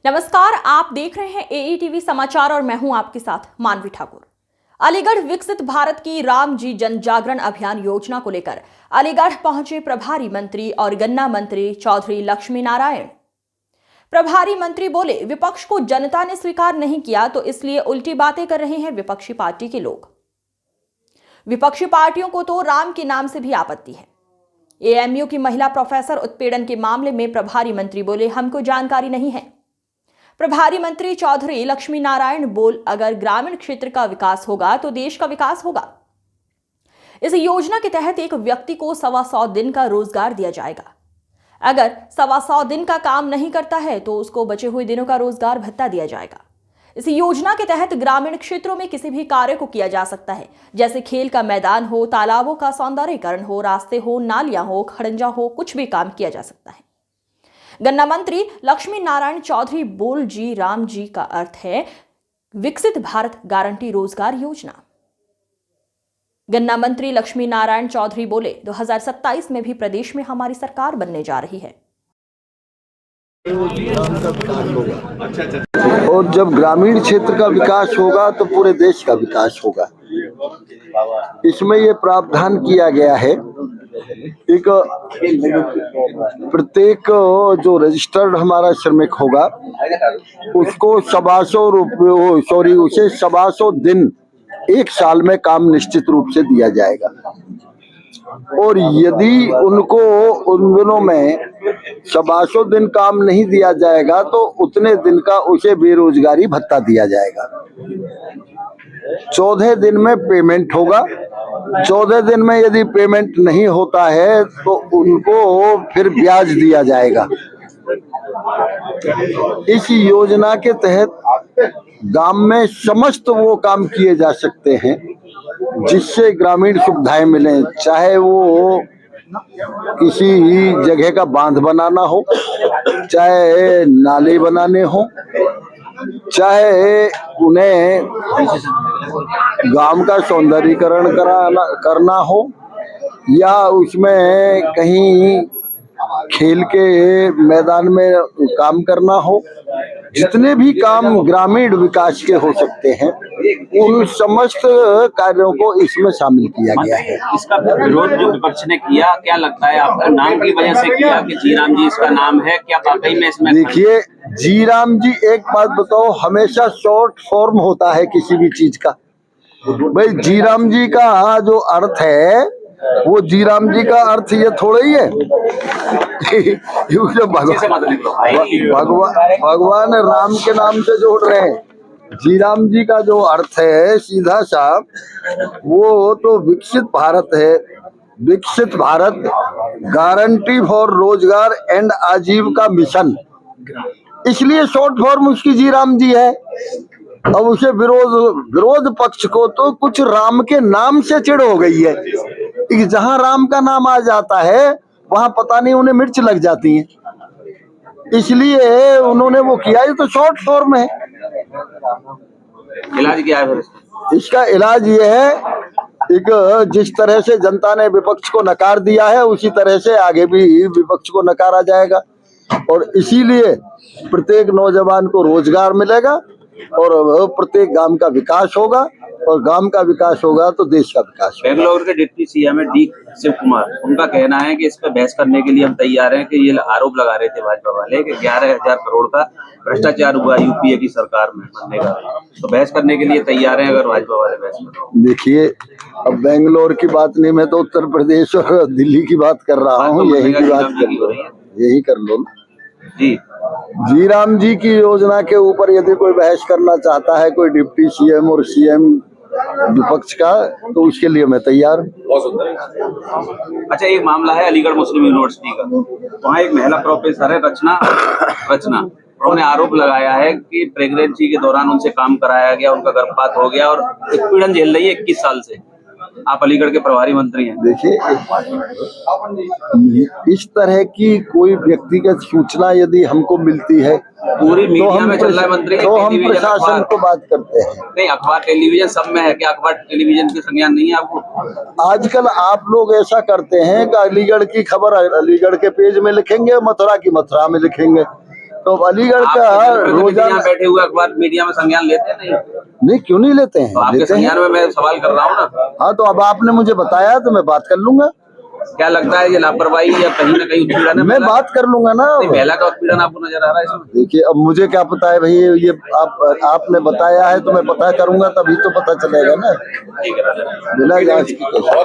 नमस्कार, आप देख रहे हैं AETV समाचार और मैं हूं आपके साथ मानवी ठाकुर। अलीगढ़ विकसित भारत की राम जी जन जागरण अभियान योजना को लेकर अलीगढ़ पहुंचे प्रभारी मंत्री और गन्ना मंत्री चौधरी लक्ष्मी नारायण। प्रभारी मंत्री बोले, विपक्ष को जनता ने स्वीकार नहीं किया तो इसलिए उल्टी बातें कर रहे हैं विपक्षी पार्टी के लोग। विपक्षी पार्टियों को तो राम के नाम से भी आपत्ति है। AMU की महिला प्रोफेसर उत्पीड़न के मामले में प्रभारी मंत्री बोले, हमको जानकारी नहीं है। प्रभारी मंत्री चौधरी लक्ष्मी नारायण बोल, अगर ग्रामीण क्षेत्र का विकास होगा तो देश का विकास होगा। इस योजना के तहत एक व्यक्ति को 125 दिन का रोजगार दिया जाएगा। अगर 125 दिन का काम नहीं करता है तो उसको बचे हुए दिनों का रोजगार भत्ता दिया जाएगा। इस योजना के तहत ग्रामीण क्षेत्रों में किसी भी कार्य को किया जा सकता है, जैसे खेल का मैदान हो, तालाबों का सौंदर्यीकरण हो, रास्ते हो, नालियां हो, खड़ंजा हो, कुछ भी काम किया जा सकता है। गन्ना मंत्री लक्ष्मी नारायण चौधरी बोल, जी राम जी का अर्थ है विकसित भारत गारंटी रोजगार योजना। गन्ना मंत्री लक्ष्मी नारायण चौधरी बोले, 2027 में भी प्रदेश में हमारी सरकार बनने जा रही है। और जब ग्रामीण क्षेत्र का विकास होगा तो पूरे देश का विकास होगा। इसमें ये प्रावधान किया गया है, एक प्रत्येक जो रजिस्टर्ड हमारा श्रमिक होगा उसको 125 दिन एक साल में काम निश्चित रूप से दिया जाएगा। और यदि उनको उन दिनों में 125 दिन काम नहीं दिया जाएगा तो उतने दिन का उसे बेरोजगारी भत्ता दिया जाएगा। 14 दिन में पेमेंट होगा। 14 दिन में यदि पेमेंट नहीं होता है तो उनको फिर ब्याज दिया जाएगा। इस योजना के तहत गांव में समस्त वो काम किए जा सकते हैं जिससे ग्रामीण सुविधाएं मिलें, चाहे वो किसी जगह का बांध बनाना हो, चाहे नाले बनाने हो, चाहे उन्हें गांव का सौंदर्यीकरण करना हो, या उसमें कहीं खेल के मैदान में काम करना हो। जितने भी काम ग्रामीण विकास के हो सकते हैं उन समस्त कार्यों को इसमें शामिल किया गया है। इसका विरोध जो विपक्ष ने किया, क्या लगता है आपको, नाम की वजह से किया कि जी राम जी इसका नाम है? क्या वाकई में इसमें? देखिए, जी राम जी, एक बात बताओ, हमेशा शॉर्ट फॉर्म होता है किसी भी चीज का। भाई, जी राम जी का जो अर्थ है वो जी राम जी का अर्थ ये थोड़ा ही है भगवान राम के नाम से जोड़ रहे हैं। जी राम जी का जो अर्थ है सीधा सा, वो तो विकसित भारत है। विकसित भारत गारंटी फॉर रोजगार एंड आजीविका मिशन, इसलिए शॉर्ट फॉर्म उसकी जी राम जी है। अब उसे विरोध पक्ष को तो कुछ राम के नाम से चिढ़ हो गई है कि जहां राम का नाम आ जाता है वहां पता नहीं उन्हें मिर्च लग जाती है, इसलिए उन्होंने वो किया। ये तो शॉर्ट फॉर्म है। इलाज क्या है? इसका इलाज ये है, एक जिस तरह से जनता ने विपक्ष को नकार दिया है उसी तरह से आगे भी विपक्ष को नकारा जाएगा। और इसीलिए प्रत्येक नौजवान को रोजगार मिलेगा और प्रत्येक गांव का विकास होगा, और गांव का विकास होगा तो देश का विकास होगा। बेंगलोर के deputy CM D Shiva Kumar, उनका कहना है कि इस पर बहस करने के लिए हम तैयार हैं कि ये आरोप लगा रहे थे भाजपा वाले कि 11,000 करोड़ का भ्रष्टाचार हुआ UPA की सरकार में बनने का, तो बहस करने के लिए तैयार हैं अगर भाजपा वाले बहस करें। देखिए, अब बेंगलोर की बात नहीं, मैं तो उत्तर प्रदेश और दिल्ली की बात कर रहा हूँ। यही की बात यही कर लो जी। जी राम जी की योजना के ऊपर यदि कोई बहस करना चाहता है, कोई डिप्टी CM और CM विपक्ष का, तो उसके लिए मैं तैयार हूँ। अच्छा, एक मामला है अलीगढ़ मुस्लिम यूनिवर्सिटी का। वहाँ एक महिला प्रोफेसर है रचना, उन्होंने आरोप लगाया है कि प्रेगनेंसी के दौरान उनसे काम कराया गया, उनका गर्भपात हो गया और उत्पीड़न झेल रही है 21 साल से। आप अलीगढ़ के प्रभारी मंत्री हैं। देखिए, इस तरह की कोई व्यक्तिगत सूचना यदि हमको मिलती है पूरी मीडिया में चल रहा है मंत्री, तो हम प्रशासन को बात करते हैं। नहीं, अखबार टेलीविजन सब में है। क्या अखबार टेलीविजन की संज्ञान नहीं है आपको? आजकल आप लोग ऐसा करते हैं कि अलीगढ़ की खबर अलीगढ़ के पेज में लिखेंगे, मथुरा की मथुरा में लिखेंगे। तो अलीगढ़ आपके का जनप्रतिनिधि रोजाना यहाँ बैठे हुए अखबार मीडिया में संज्ञान लेते हैं नहीं? नहीं, क्यों नहीं लेते हैं? तो आपके लेते हैं। संज्ञान में मैं सवाल कर रहा हूँ ना। हाँ, तो अब आपने मुझे बताया तो मैं बात कर लूंगा। क्या लगता है ये लापरवाही या कहीं ना कहीं उत्पीड़न है? मैं बात कर लूंगा ना। नहीं, महिला का उत्पीड़न आपको नजर आ रहा है इसमें? देखिए, अब मुझे क्या पता है भाई, ये आपने बताया है तो मैं पता करूंगा, तभी तो पता चलेगा ना, ठीक है। बिना जांच के।